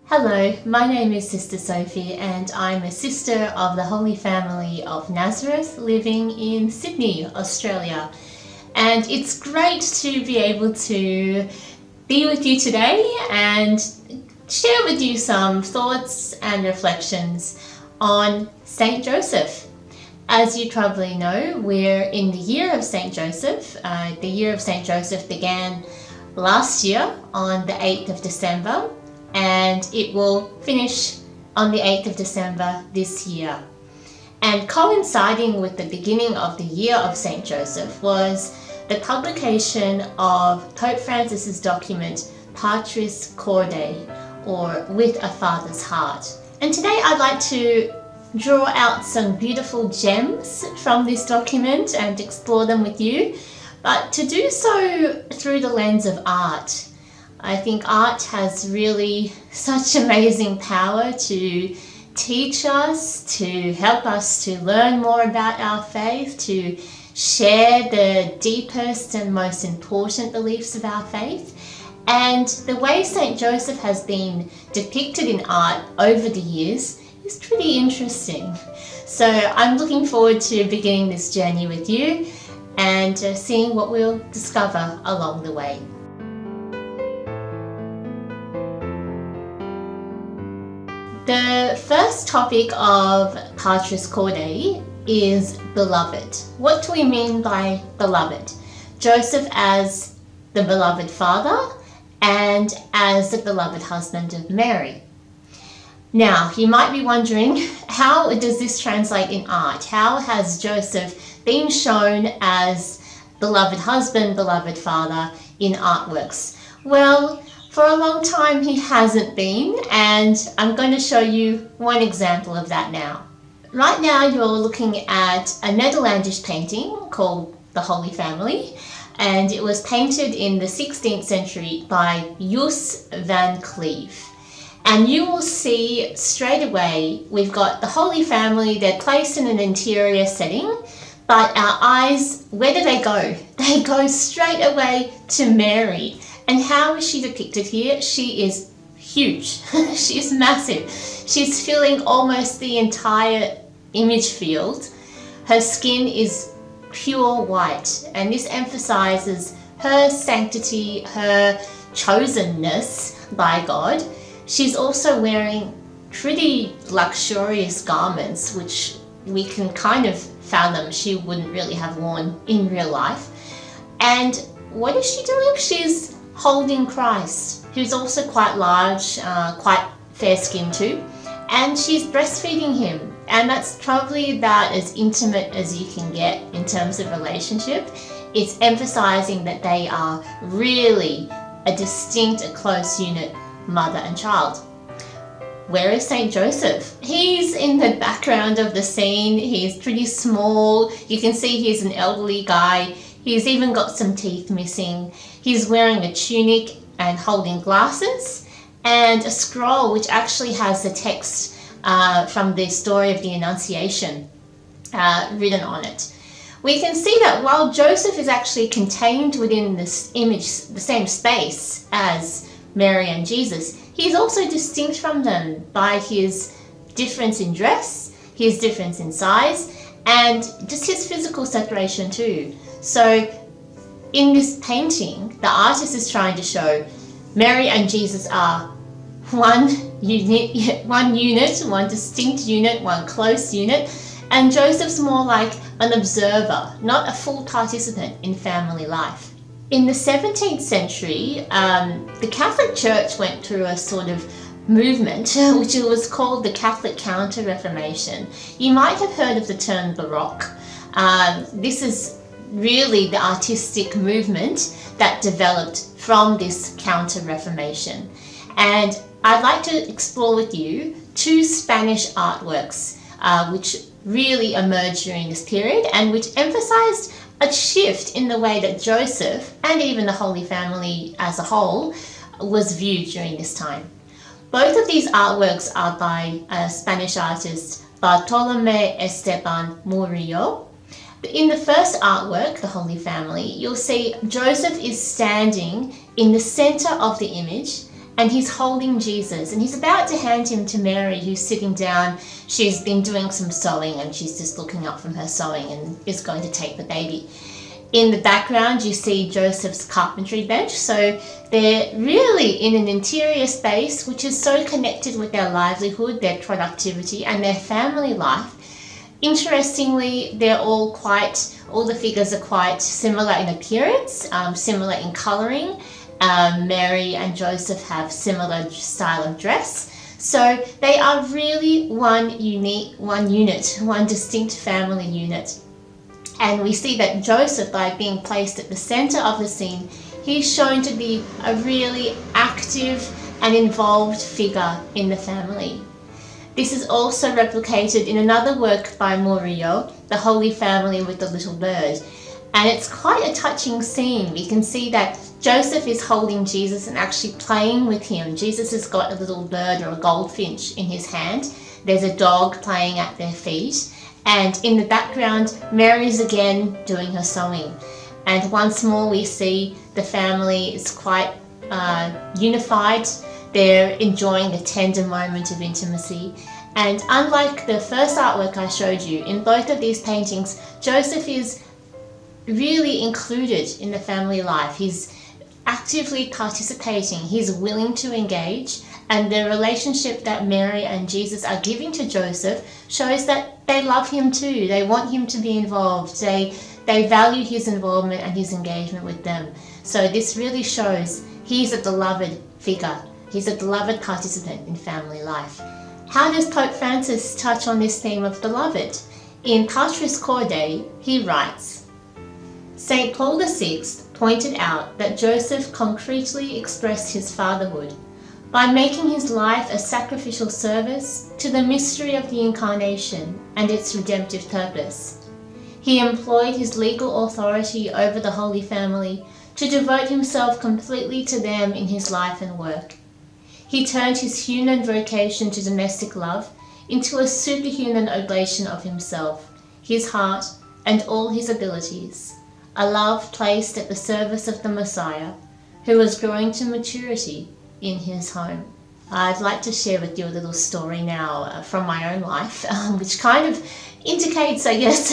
Hello, my name is Sister Sophie and I'm a sister of the Holy Family of Nazareth living in Sydney, Australia. And it's great to be able to be with you today and share with you some thoughts and reflections on St. Joseph. As you probably know, we're in the year of St. Joseph. The year of St. Joseph began last year on the 8th of December. And it will finish on the 8th of December this year. And coinciding with the beginning of the year of St. Joseph was the publication of Pope Francis's document Patris Corde, or With a Father's Heart. And today I'd like to draw out some beautiful gems from this document and explore them with you, but to do so through the lens of art. I think art has really such amazing power to teach us, to help us to learn more about our faith, to share the deepest and most important beliefs of our faith. And the way St. Joseph has been depicted in art over the years is pretty interesting. So I'm looking forward to beginning this journey with you and seeing what we'll discover along the way. The first topic of Patris Corde is beloved. What do we mean by beloved? Joseph as the beloved father and as the beloved husband of Mary. Now, you might be wondering, how does this translate in art? How has Joseph been shown as beloved husband, beloved father in artworks? Well, for a long time he hasn't been, and I'm going to show you one example of that now. Right now you're looking at a Netherlandish painting called The Holy Family, and it was painted in the 16th century by Joos van Cleef. And you will see straight away we've got the Holy Family, they're placed in an interior setting, but our eyes, where do they go? They go straight away to Mary. And how is she depicted here? She is huge. She's massive. She's filling almost the entire image field. Her skin is pure white, and this emphasizes her sanctity, her chosenness by God. She's also wearing pretty luxurious garments, which we can kind of fathom she wouldn't really have worn in real life. And what is she doing? She's holding Christ, who's also quite large, quite fair-skinned too, and she's breastfeeding him, and that's probably about as intimate as you can get in terms of relationship. It's emphasizing that they are really a distinct, a close unit, mother and child. Where is St. Joseph? He's in the background of the scene. He's pretty small. You can see he's an elderly guy. He's even got some teeth missing. He's wearing a tunic and holding glasses and a scroll which actually has the text from the story of the Annunciation written on it. We can see that while Joseph is actually contained within this image, the same space as Mary and Jesus, he's also distinct from them by his difference in dress, his difference in size, and just his physical separation too. So in this painting, the artist is trying to show Mary and Jesus are one unit, one distinct unit, one close unit, and Joseph's more like an observer, not a full participant in family life. In the 17th century, the Catholic Church went through a sort of movement which was called the Catholic Counter-Reformation. You might have heard of the term Baroque. This is really the artistic movement that developed from this Counter-Reformation. And I'd like to explore with you two Spanish artworks which really emerged during this period and which emphasized a shift in the way that Joseph and even the Holy Family as a whole was viewed during this time. Both of these artworks are by Spanish artist Bartolomé Esteban Murillo. In the first artwork, the Holy Family, you'll see Joseph is standing in the center of the image and he's holding Jesus, and he's about to hand him to Mary, who's sitting down. She's been doing some sewing, and she's just looking up from her sewing and is going to take the baby. In the background, you see Joseph's carpentry bench. So they're really in an interior space, which is so connected with their livelihood, their productivity, and their family life. Interestingly, all the figures are quite similar in appearance, similar in colouring. Mary and Joseph have similar style of dress. So they are really one distinct family unit. And we see that Joseph, by being placed at the center of the scene, he's shown to be a really active and involved figure in the family. This is also replicated in another work by Murillo, The Holy Family with the Little Bird. And it's quite a touching scene. We can see that Joseph is holding Jesus and actually playing with him. Jesus has got a little bird or a goldfinch in his hand. There's a dog playing at their feet. And in the background, Mary's again doing her sewing. And once more we see the family is quite unified. They're enjoying a tender moment of intimacy. And unlike the first artwork I showed you, in both of these paintings, Joseph is really included in the family life. He's actively participating. He's willing to engage. And the relationship that Mary and Jesus are giving to Joseph shows that they love him too. They want him to be involved. They value his involvement and his engagement with them. So this really shows he's a beloved figure. He's a beloved participant in family life. How does Pope Francis touch on this theme of beloved? In Patris Corde, he writes, St. Paul VI pointed out that Joseph concretely expressed his fatherhood by making his life a sacrificial service to the mystery of the Incarnation and its redemptive purpose. He employed his legal authority over the Holy Family to devote himself completely to them in his life and work. He turned his human vocation to domestic love into a superhuman oblation of himself, his heart, and all his abilities, a love placed at the service of the Messiah, who was growing to maturity in his home. I'd like to share with you a little story now from my own life, which kind of indicates, I guess,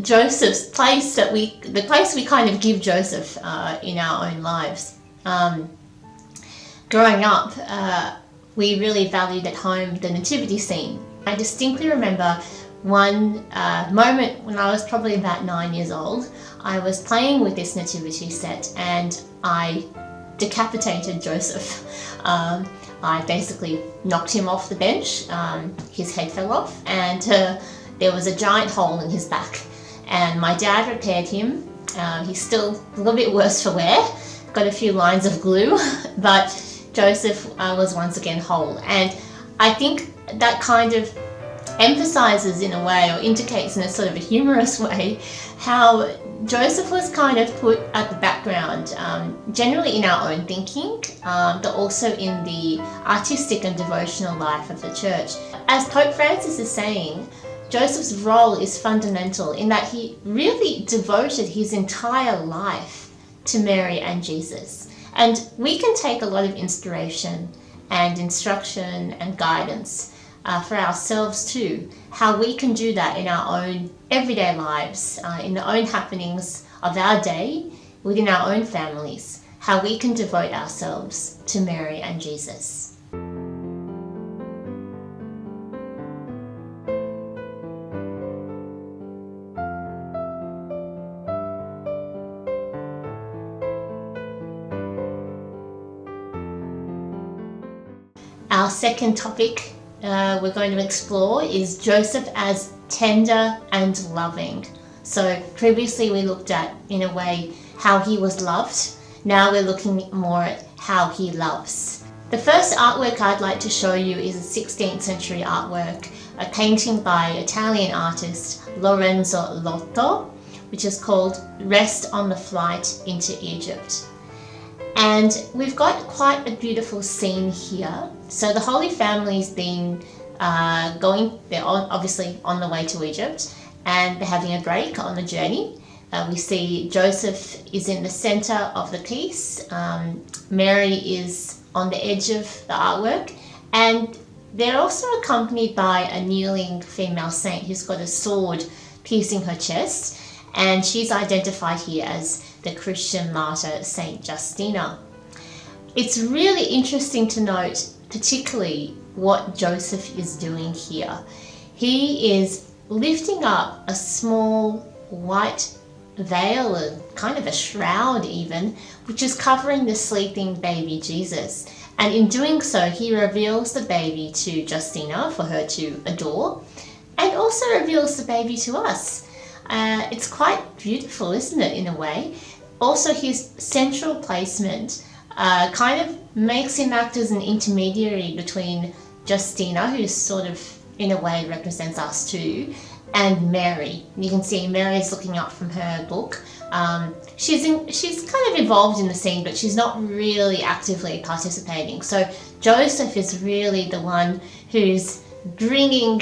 Joseph's place, the place we kind of give Joseph in our own lives. Growing up, we really valued at home the nativity scene. I distinctly remember one moment when I was probably about 9 years old. I was playing with this nativity set and I decapitated Joseph. I basically knocked him off the bench. His head fell off and there was a giant hole in his back. And my dad repaired him. He's still a little bit worse for wear. Got a few lines of glue, but Joseph was once again whole. And I think that kind of emphasizes in a way, or indicates in a sort of a humorous way, how Joseph was kind of put at the background, generally in our own thinking, but also in the artistic and devotional life of the church. As Pope Francis is saying, Joseph's role is fundamental in that he really devoted his entire life to Mary and Jesus. And we can take a lot of inspiration and instruction and guidance for ourselves too, how we can do that in our own everyday lives, in the own happenings of our day, within our own families, how we can devote ourselves to Mary and Jesus. Our second topic we're going to explore is Joseph as tender and loving. So previously we looked at, in a way, how he was loved. Now we're looking more at how he loves. The first artwork I'd like to show you is a 16th century artwork, a painting by Italian artist Lorenzo Lotto, which is called Rest on the Flight into Egypt. And we've got quite a beautiful scene here. So the Holy Family's been they're obviously on the way to Egypt, and they're having a break on the journey. We see Joseph is in the center of the piece. Mary is on the edge of the artwork, and they're also accompanied by a kneeling female saint who's got a sword piercing her chest, and she's identified here as the Christian martyr Saint Justina. It's really interesting to note particularly what Joseph is doing here. He is lifting up a small white veil, kind of a shroud even, which is covering the sleeping baby Jesus. And in doing so, he reveals the baby to Justina for her to adore, and also reveals the baby to us. It's quite beautiful, isn't it, in a way? Also, his central placement kind of makes him act as an intermediary between Justina, who sort of, in a way, represents us too, and Mary. You can see Mary's looking up from her book. She's kind of involved in the scene, but she's not really actively participating. So Joseph is really the one who's bringing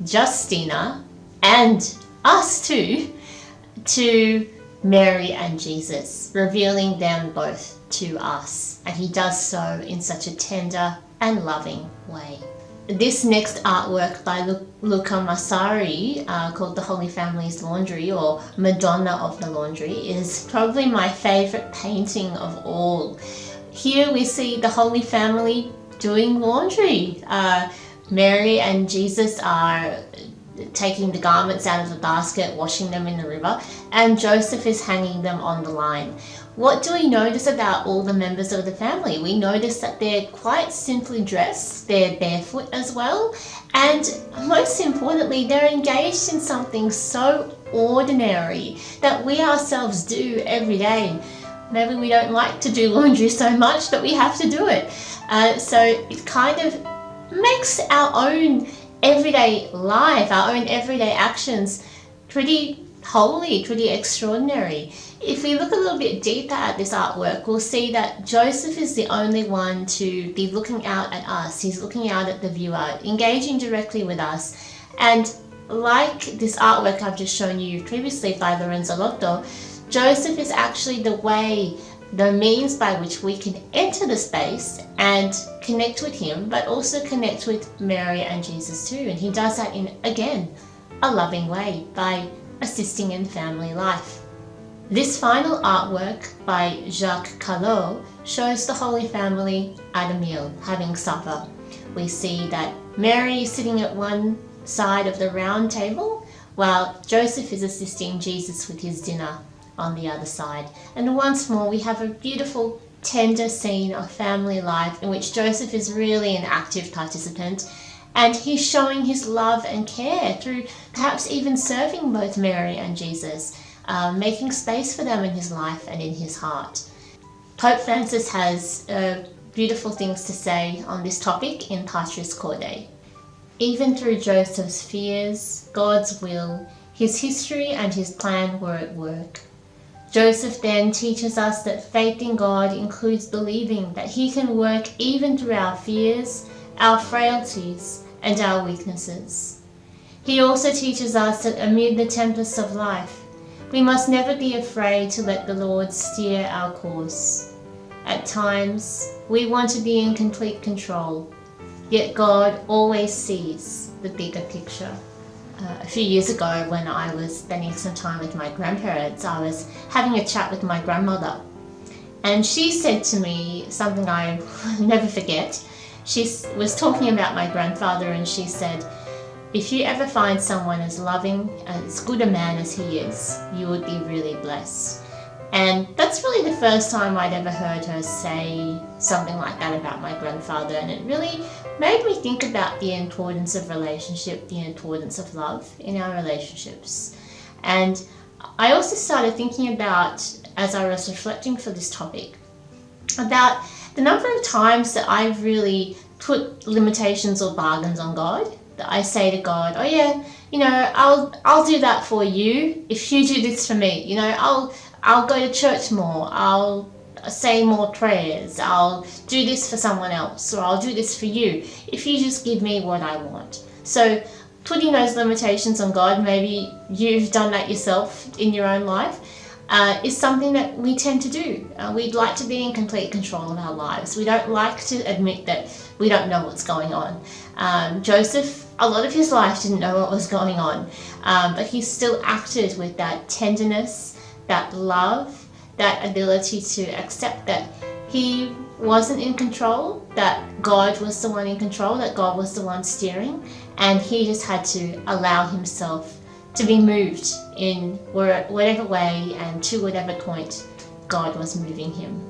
Justina and us too to Mary and Jesus, revealing them both to us. And he does so in such a tender and loving way. This next artwork by Luca Massari, called The Holy Family's Laundry, or Madonna of the Laundry, is probably my favorite painting of all. Here we see the Holy Family doing laundry. Mary and Jesus are taking the garments out of the basket, washing them in the river, and Joseph is hanging them on the line. What do we notice about all the members of the family? We notice that they're quite simply dressed, they're barefoot as well, and most importantly, they're engaged in something so ordinary that we ourselves do every day. Maybe we don't like to do laundry so much, but we have to do it. So it kind of makes our own everyday life, our own everyday actions pretty holy, pretty extraordinary. If we look a little bit deeper at this artwork, we'll see that Joseph is the only one to be looking out at us. He's looking out at the viewer, engaging directly with us. And like this artwork I've just shown you previously by Lorenzo Lotto, Joseph is actually the means by which we can enter the space and connect with him, but also connect with Mary and Jesus too. And he does that in, again, a loving way by assisting in family life. This final artwork by Jacques Callot shows the Holy Family at a meal, having supper. We see that Mary is sitting at one side of the round table, while Joseph is assisting Jesus with his dinner on the other side. And once more, we have a beautiful, tender scene of family life in which Joseph is really an active participant, and he's showing his love and care through perhaps even serving both Mary and Jesus, making space for them in his life and in his heart. Pope Francis has beautiful things to say on this topic in Patris Corde. Even through Joseph's fears, God's will, his history and his plan were at work. Joseph then teaches us that faith in God includes believing that he can work even through our fears, our frailties, and our weaknesses. He also teaches us that amid the tempests of life, we must never be afraid to let the Lord steer our course. At times, we want to be in complete control, yet God always sees the bigger picture. A few years ago, when I was spending some time with my grandparents, I was having a chat with my grandmother, and she said to me something I never forget. She was talking about my grandfather, and she said, "If you ever find someone as loving, as good a man as he is, you would be really blessed." And that's really the first time I'd ever heard her say something like that about my grandfather, and it really made me think about the importance of relationship, the importance of love in our relationships. And I also started thinking about, as I was reflecting for this topic, about the number of times that I've really put limitations or bargains on God. That I say to God, "Oh yeah, I'll do that for you if you do this for me. I'll go to church more. I'll say more prayers. I'll do this for someone else, or I'll do this for you if you just give me what I want." So putting those limitations on God, maybe you've done that yourself in your own life, is something that we tend to do. We'd like to be in complete control of our lives. We don't like to admit that we don't know what's going on. Joseph, a lot of his life didn't know what was going on, but he still acted with that tenderness, that love, that ability to accept that he wasn't in control, that God was the one in control, that God was the one steering, and he just had to allow himself to be moved in whatever way and to whatever point God was moving him.